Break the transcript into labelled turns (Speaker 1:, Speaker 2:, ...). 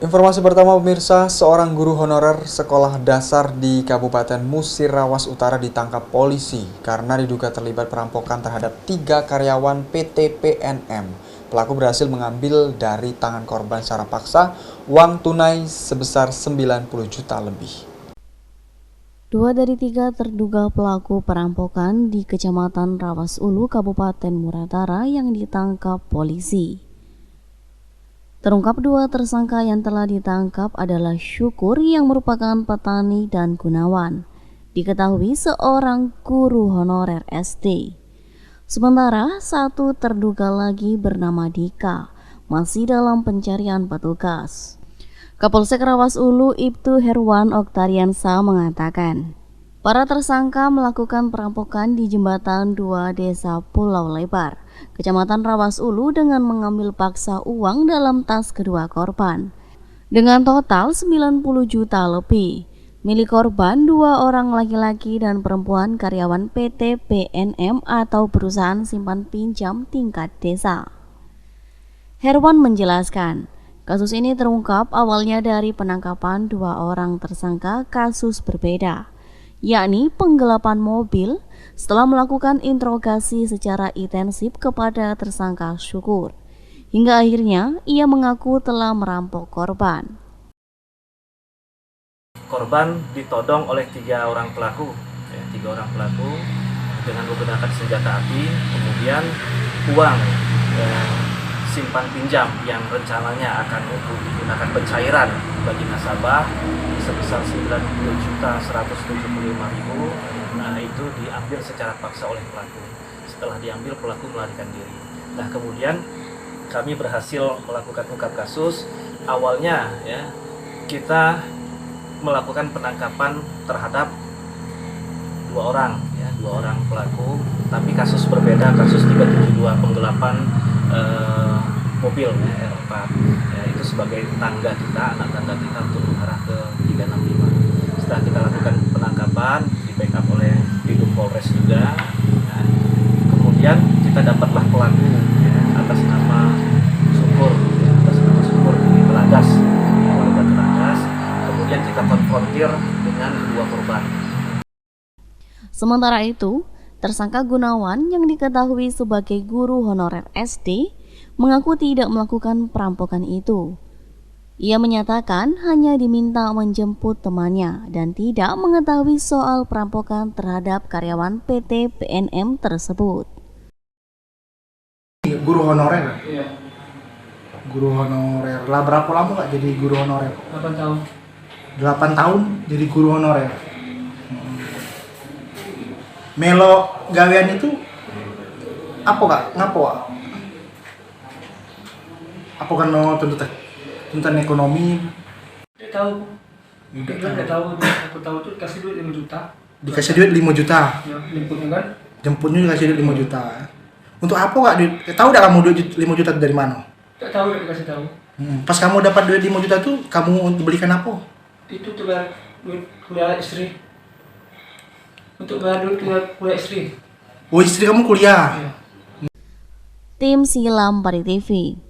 Speaker 1: Informasi pertama pemirsa, seorang guru honorer sekolah dasar di Kabupaten Musirawas Utara ditangkap polisi karena diduga terlibat perampokan terhadap 3 karyawan PT PNM. Pelaku berhasil mengambil dari tangan korban secara paksa uang tunai sebesar 90 juta lebih.
Speaker 2: 2 dari 3 terduga pelaku perampokan di Kecamatan Rawas Ulu, Kabupaten Muratara yang ditangkap polisi. Terungkap 2 tersangka yang telah ditangkap adalah Syukur yang merupakan petani dan Gunawan, diketahui seorang guru honorer SD. Sementara 1 terduga lagi bernama Dika masih dalam pencarian petugas. Kapolsek Rawas Ulu Ibtu Herwan Oktariansa mengatakan, para tersangka melakukan perampokan di jembatan 2 Desa Pulau Lebar, Kecamatan Rawas Ulu dengan mengambil paksa uang dalam tas kedua korban. Dengan total 90 juta lebih. Milik korban 2 orang laki-laki dan perempuan karyawan PT PNM atau perusahaan simpan pinjam tingkat desa. Herwan menjelaskan, kasus ini terungkap awalnya dari penangkapan 2 orang tersangka kasus berbeda, yakni penggelapan mobil setelah melakukan interogasi secara intensif kepada tersangka Syukur. Hingga akhirnya ia mengaku telah merampok korban.
Speaker 3: Korban ditodong oleh 3 orang pelaku, 3 orang pelaku dengan menggunakan senjata api, kemudian uang simpan pinjam yang rencananya akan untuk digunakan pencairan bagi nasabah sebesar 90.175.000. Nah, itu diambil secara paksa oleh pelaku. Setelah diambil, pelaku melarikan diri. Nah, kemudian kami berhasil melakukan ungkap kasus. Awalnya kita melakukan penangkapan terhadap 2 orang, 2 orang pelaku, tapi kasus berbeda, kasus 372 penggelapan mobil R4. Itu sebagai tangga kita, anak tangga kita untuk mengarah ke 365. Setelah kita lakukan penangkapan, di backup oleh Bidum Polres juga. Kemudian kita dapatlah pelaku atas nama Syukur, di Telagas, warga Telagas. Kemudian kita konfrontir dengan 2 korban.
Speaker 2: Sementara itu, tersangka Gunawan yang diketahui sebagai guru honorer SD mengaku tidak melakukan perampokan itu. Ia menyatakan hanya diminta menjemput temannya dan tidak mengetahui soal perampokan terhadap karyawan PT PNM tersebut.
Speaker 4: Guru honorer? Iya. Guru honorer. Lah berapa lama Kak jadi guru honorer?
Speaker 5: 8 tahun.
Speaker 4: 8 tahun jadi guru honorer. Melo gawean itu apa Kak? Ngapo Kak? Apa kan no tuntutan ekonomi?
Speaker 5: Tidak tahu. Tidak tahu. Aku tahu tuh dikasih duit 5 juta.
Speaker 4: Dikasih duit 5 juta.
Speaker 5: Ya, jemputnya kan?
Speaker 4: Jemputnya dikasih duit 5 juta. Untuk apa Kak? Tahu enggak kamu duit 5 juta dari mana?
Speaker 5: Tidak tahu, tidak dikasih tahu.
Speaker 4: Pas kamu dapat duit 5 juta tuh kamu belikan apa?
Speaker 5: Itu tuh bayar duit kuliah istri. Untuk bayar duit kuliah istri.
Speaker 4: Oh, istri kamu kuliah?
Speaker 5: Ya.
Speaker 2: Tim Silam Pari TV.